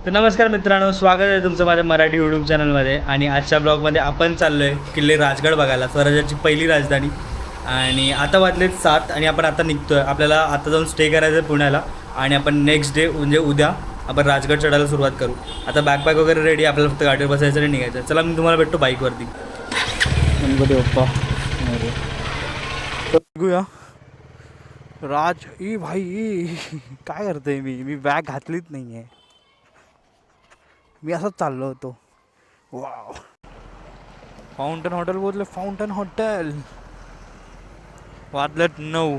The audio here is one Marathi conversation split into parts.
तर नमस्कार मित्रांनो, स्वागत आहे तुमचं माझ्या मराठी यूट्यूब चॅनलमध्ये. आणि आजच्या ब्लॉगमध्ये आपण चाललो आहे किल्ले राजगड बघायला, स्वराज्याची पहिली राजधानी. आणि आता वाजलेत 7 आणि आपण आता निघतो आहे. आपल्याला आता जाऊन स्टे करायचं आहे पुण्याला आणि आपण नेक्स्ट डे म्हणजे उद्या आपण राजगड चढायला सुरुवात करू. आता बॅकपॅक वगैरे रेडी, आपल्याला फक्त गाडीवर बसायचं आणि निघायचं. चला मी तुम्हाला भेटतो बाईकवरती. गणपती बाप्पा बघूया. राज ई भाई काय करतोय मी बॅग घातलीच नाही आहे. मी असंच चाललो होतो. वाव, फाउंटन हॉटेल बोलले. फाउंटन हॉटेल वाजलेत 9.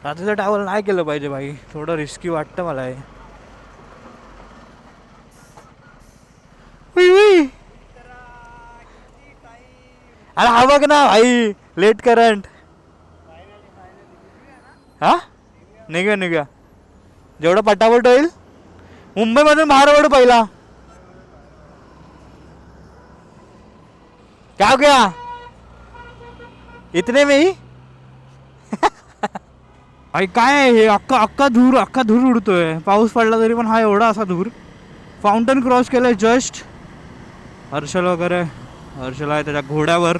रात्रीचं ट्रॅव्हल नाही केलं पाहिजे भाई, थोडं रिस्की वाटतं मला हे. अरे हा बघ ना भाई, लेट करंट. हा निघूया जेवढं पटापट होईल. मुंबईमधून बाहेर पडू पहिला. क्या हो गया इतने में ही. आई काय आहे हे, अख्खा धूर उडतोय. पाऊस पडला तरी पण हा एवढा असा धूर. फाउंटन क्रॉस केलंय जस्ट. हर्षल वगैरे, हर्षल आहे त्याच्या घोड्यावर.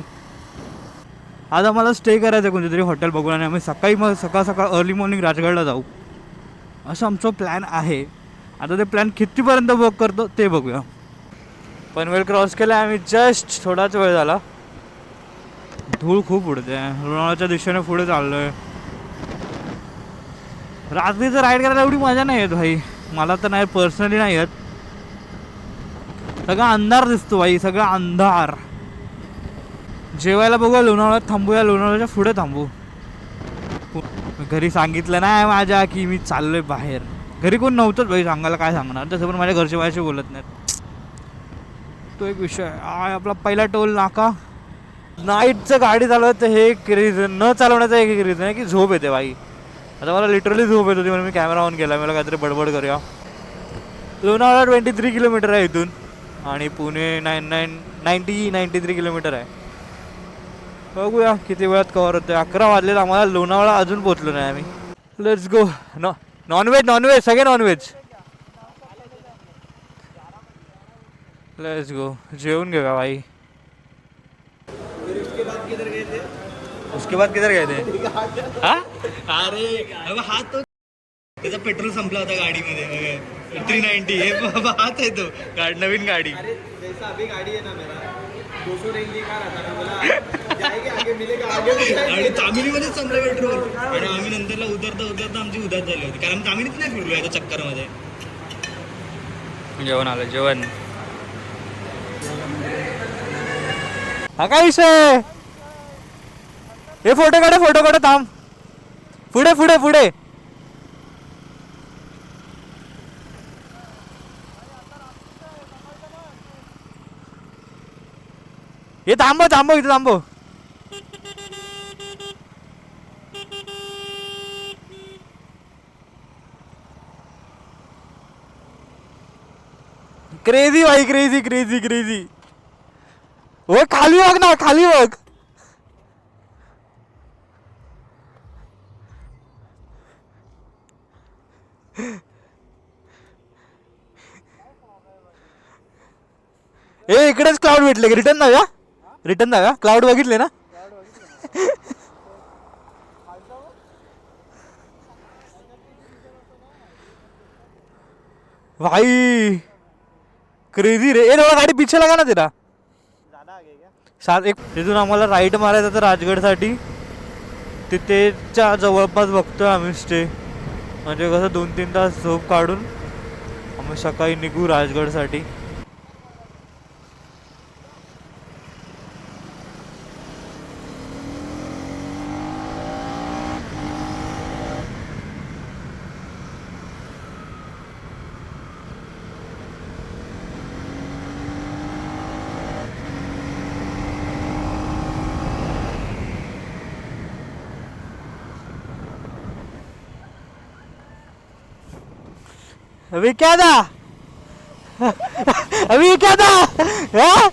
आज आम्हाला स्टे करायचं कोणतं तरी हॉटेल बघून आणि आम्ही सकाळ अर्ली मॉर्निंग राजगडला जाऊ, असं आमचं प्लॅन आहे. आता ते प्लॅन कितीपर्यंत वर्क करतो ते बघूया. पनवेल क्रॉस केला आम्ही जस्ट, थोडाच वेळ झाला. धूळ खूप उडते. लोणावळ्याच्या दिशेने पुढे चाललो आहे. रात्रीचं राईड करायला एवढी मजा नाही येत भाई, मला तर नाही, पर्सनली नाही येत. सगळा अंधार दिसतो भाई, सगळा अंधार. जेवायला बघूया लोणावळ्यात थांबूया, लोणावळ्याच्या पुढे थांबू. घरी सांगितलं नाही माझ्या की मी चाललोय बाहेर. घरी कोण नव्हतंच भाई सांगायला, काय सांगणार. तसं पण माझ्या घरचे माझ्याशी बोलत नाहीत, तो एक विषय आहे. आपला पहिला टोल नाका. नाईटचं गाडी चालवत हे एक रिझन, न चालवण्याचं एक रिझन आहे की झोप येते भाई. आता मला लिटरली झोप येत होती म्हणून मी कॅमेरा ऑन केला. मला काहीतरी बडबड करूया. लोणावळा 23 किलोमीटर आहे इथून आणि पुणे 93 किलोमीटर आहे. बघूया किती वेळात कव्हर होते. 11 वाजलेत आम्हाला, लोणावळा अजून पोचलो नाही आम्ही. Let's go. नॉनव्हेज सगळे नॉनव्हेज. लेट्स गो, जेवून घेऊया भाई. उसके बाद किधर गए थे? हाँ? अरे अब हाथ तो त्याचा पेट्रोल संपला होता गाडीमध्ये. 390 हे हात आहे तो नवीन गाडी. अभी गाड़ी है ना मेरा 200 रेंज का रहा था, बोला जाएंगे आगे मिलेगा आगे. आणि तामिनीमध्येच संपलं पेट्रोल आणि आम्ही नंतरला उतरता आमची उदास झाली होती, कारण तामिनीत नाही फिरलो याच्या चक्करमध्ये. जेवण आलं जेवण. हा काय विषय. हे फोटो काढ थांब. पुढे हे थांबव इथे थांबव. क्रेझी भाई, क्रेझी. ओ खाली बघ ना, खाली बघ. ए इकडेच क्लाउड भेटले की रिटर्न जागा क्लाउड बघितले ना. भाई क्रेझी रे. ए थोडा गाडी पीछे लगा ना तेरा. एक तिथून आम्हाला राईट मारायचं तर राजगडसाठी. तिथेच्या जवळपास बघतोय आम्ही स्टे, म्हणजे कसं 2-3 तास झोप काढून आम्ही सकाळी निघू राजगडसाठी. अभी क्या था हाँ?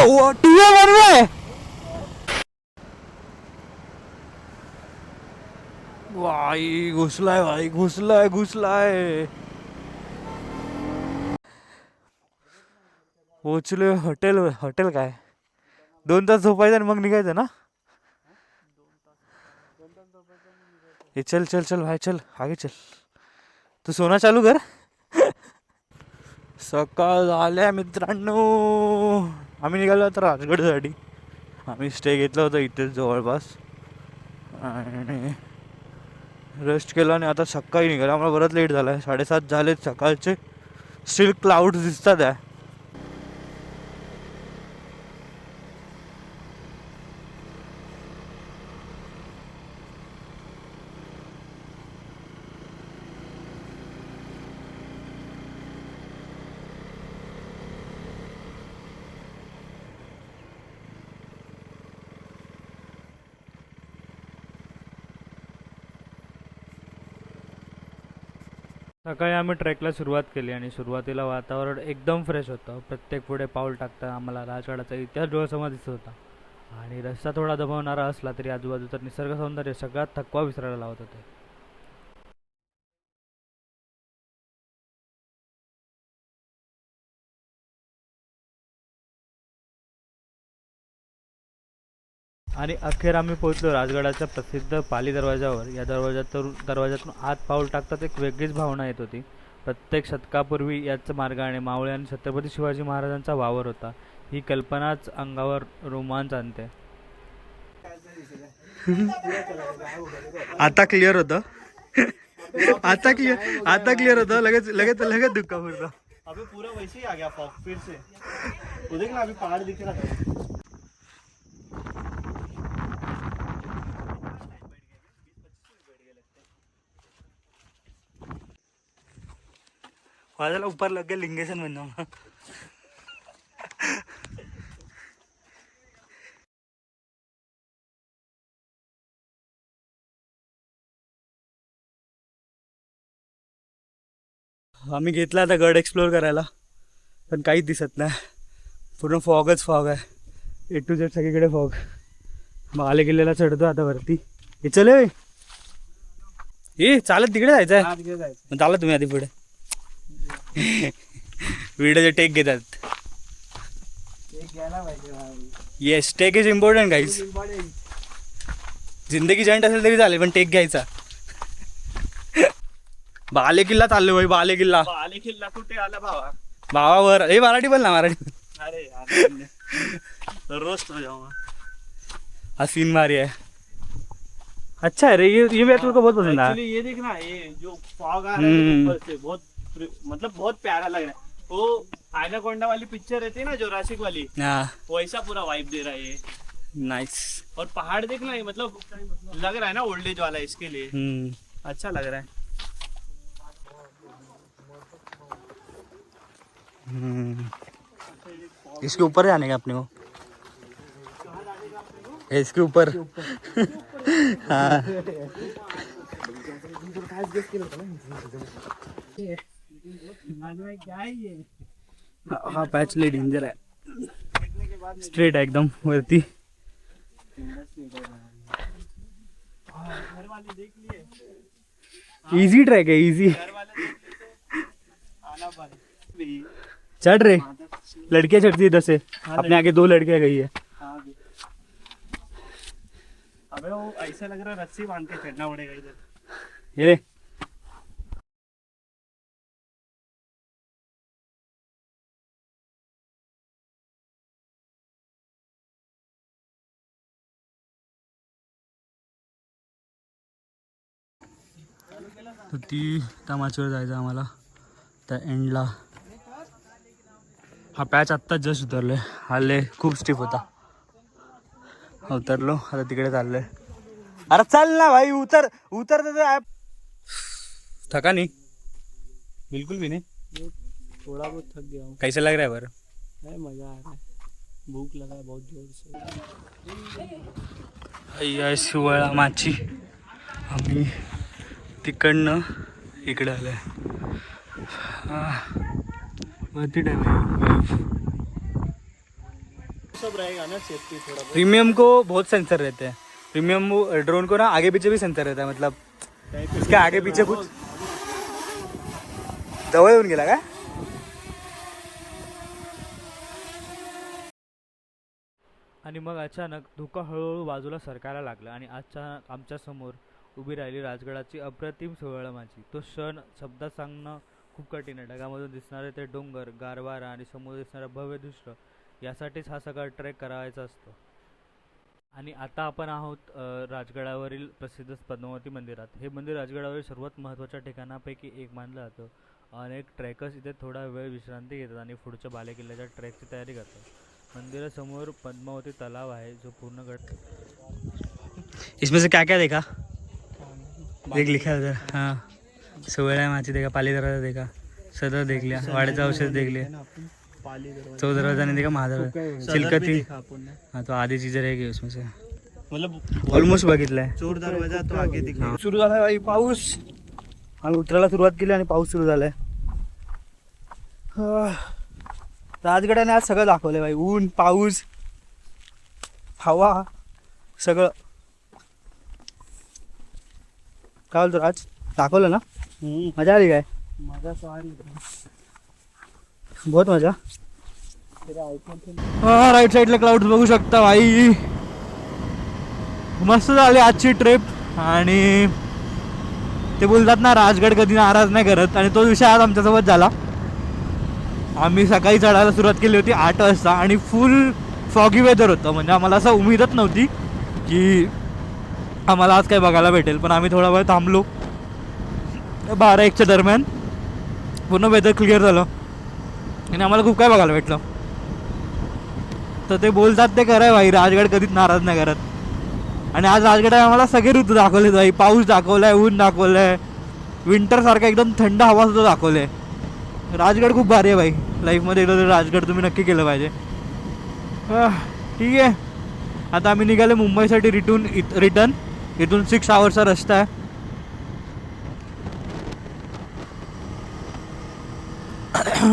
टीव्ही बनवे भाई घुसलाय भाई घुसलाय पोचले हॉटेल काय 2 तास झोपायचं आणि मग निघायचं ना हे चल भाई चल आगे चल तू सोना चालू कर सकाळ झाल्या मित्रांनो आम्ही निघालो आता राजगडसाठी आम्ही स्टे घेतला होता इथेच जवळपास आणि रेस्ट केला आणि आता सकाळी निघाला आम्हाला बरंच लेट झाला आहे 7:30 झालेत सकाळचे स्टील क्लाउड्स दिसतात आहे सकाळी आम्ही ट्रेकला सुरुवात केली आणि सुरुवातीला वातावरण एकदम फ्रेश होतं प्रत्येक पुढे पाऊल टाकता आम्हाला राजगडाचा इतिहास डोळ्यासमोर दिसत होता आणि रस्ता थोडा दबावणारा असला तरी आजूबाजूचं निसर्ग सौंदर्य सगळ्यात थकवा विसरायला लावत होते आणि अखेर आम्ही पोहोचलो राजगडाच्या प्रसिद्ध पाली दरवाजावर या दरवाजातून आत पाऊल टाकतात एक वेगळीच भावना येत होती प्रत्येक शतकापूर्वी याच मार्गाने मावळे आणि छत्रपती शिवाजी महाराजांचा वावर होता ही कल्पनाच अंगावर रोमांच आणते आता क्लिअर होतं आता क्लिअर होतं लगेच दुःख होतं अभी पूरा वैसे ही आ गया फॉग फिर से वो देख ना अभी पहाड़ दिख रहा था वाजाला ऊपर लग गया लिंगेशन बन जाऊंगा आम्ही घेतला आता गड एक्सप्लोर करायला पण काहीच दिसत नाही पूर्ण फॉगच फॉग आहे A to Z सगळीकडे फॉग बाले किल्ल्याला चढतो आता वरती हे चले चालत तिकडे जायचं आहे चालत तुम्ही आधी पुढे व्हिडिओचे टेक घेतात yes take is important guys जिंदगी जॉईंट असेल तरी चालेल पण टेक घ्यायचा बाले किल्ला चाललो भाई बाले किल्ला कुठे आला भावा भावावर हे मराठी बोल ना मराठी अरे यार रोज तो जाऊंगा हा सीन मारी है अच्छा है रे ये मैं तुमको बहुत पसंद आया एक्चुअली ये देखना ये जो फॉग आ रहा है ऊपर से बहुत मतलब बहुत प्यारा लग रहा है वो आयनाकोंडा वाली पिक्चर रहती है ना जोरासिक वाली वैसा पूरा वाइब दे रहा है ये नाइस और पहाड़ देखना है मतलब लग रहा है ना ओल्ड एज वाला इसके लिए अच्छा लग रहा है इसके ऊपर जाने का अपने को इसके ऊपर हाँ हाँ पैचले डेंजर है स्ट्रेट है एकदम वरती इजी ट्रैक है इजी चढ़ रहे लड़कियां चढ़ती है 10 से अपने आगे 2 लड़कियां गई है अबे वो ऐसा लग रहा है रस्सी बांध के चढ़ना पड़ेगा इधर ये तर ती त्या माचीवर जायचं आम्हाला त्या एंडला हा पॅच आत्ताच जस्ट उतरलोय हल्ले खूप स्टिफ होता उतरलो आता तिकडे चाललोय अरे चल ना भाई उतर तो थका नहीं बिल्कुल भी नहीं थोड़ा बहुत थक गया हूँ कैसे लग रहा है बर मजा आ रहा है भूख लगा है बहुत जोर से शिवळा माची आम्ही तिकडनं इकडे आलोय वरती सब रहेगा ना सेफ्टी थोड़ा बहुत। प्रीमियम को बहुत सेंसर रहते हैं, प्रीमियम ड्रोन को ना आगे पीछे भी सेंसर रहता है, मतलब इसके आगे पीछे कुछ जवळ येऊन गेला काय. आणि मग अचानक धुकं हळूहळू बाजूला सरकायला लागलं आणि अचानक आमच्या समोर उभी राहिली राजगडाची अप्रतिम सोहळमाची. तो क्षण शब्दात सांगणं खूप कठीण आहे. ढगामधून दिसणारे ते डोंगर, गारवारा आणि समोर दिसणारं भव्य दृश्य, यासाठीच हा सगळा ट्रेक करायचा असतो. आणि आता आपण आहोत राजगडावरील प्रसिद्ध पद्मावती मंदिरात. हे मंदिर राजगडावरील सर्वात महत्त्वाच्या ठिकाणापैकी एक मानलं जातं. अनेक ट्रेकर्स इथे थोडा वेळ विश्रांती घेतात आणि पुढच्या बालेकिल्ल्याच्या ट्रेकची तयारी करतात. मंदिरासमोर पद्मावती तलाव आहे जो पूर्ण इसमें से क्या क्या देखा? देख लिखा उधर. हाँ, सोहळमाची देखा, पाली दरवाजा देखा, सदर देख लिया, वाड्याचं औषध देख लिया, चौ दरवाजा नहीं देखा, महादरवाजा, चिलकती. हाँ, तो आधी चीजें रहेगी उसमें से, मतलब ऑलमोस्ट बघितलंय. चोर दरवाजा तो आगे दिखा. सुरू झाला भाई पाऊस. आम्ही उतरायला सुरुवात केली आणि पाऊस सुरू झालाय. राजगडाने आज सगळं दाखवलंय भाई. ऊन, पाऊस, हवा, सगळं. काय बोलतो राज, दाखवलं ना? मजा आली काय? मजा तो आ रही बहुत मजा. राईट साईडला क्लाउड्स बघू शकता भाई. मस्त झाली आजची ट्रिप. आणि ते बोलतात ना राजगड कधी नाराज नाही करत, आणि तो विषय आज आमच्यासोबत झाला. आम्ही सकाळी चढायला सुरुवात केली होती 8 वाजता आणि फुल फॉगी वेदर होतं. म्हणजे आम्हाला असं उमेदच नव्हती की आम्हाला आज काय बघायला भेटेल. पण आम्ही थोडा वेळ थांबलो. 12-1च्या दरम्यान पूर्ण वेदर क्लिअर झालं आणि आम्हाला खूप काय बघायला भेटलं. तर ते बोलतात ते खरं आहे भाई, राजगड कधीच नाराज नाही करत. आणि आज राजगडात आम्हाला सगळे ऋतू दाखवले भाई. पाऊस दाखवलाय, ऊन दाखवलंय, विंटरसारखं एकदम थंड हवा सुद्धा दाखवले. राजगड खूप भारी आहे भाई. लाईफमध्ये एकदा तरी राजगड तुम्ही नक्की केलं पाहिजे. ठीक आहे, आता आम्ही निघाले मुंबईसाठी रिटर्न. इथून 6 आवर्सचा रस्ता आहे.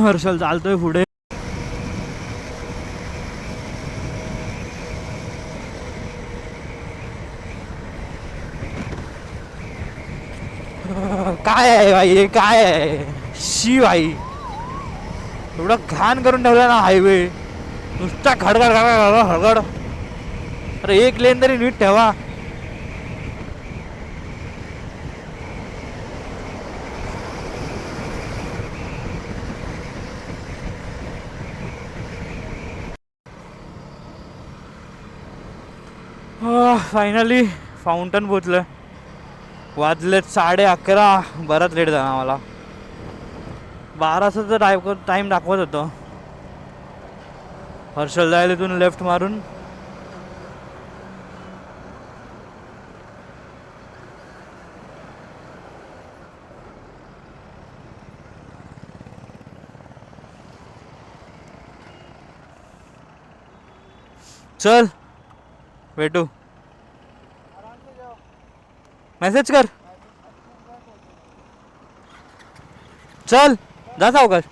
हर्षल चालतोय पुढे. काय आहे भाई, हे काय आहे? शी भाई, एवढं घाण करून ठेवलं ना हायवे. नुसता खडगड खडगड. अरे एक लेन तरी नीट ठेवा. फायनली फाउंटन पोचलं. वाजलेत 11:30. बराच लेट झाला आम्हाला. 12चा टाईम दाखवत होतं. हर्षल जायला इथून लेफ्ट मारून चल भेटू. मेसेज कर. चल जा सावकाश.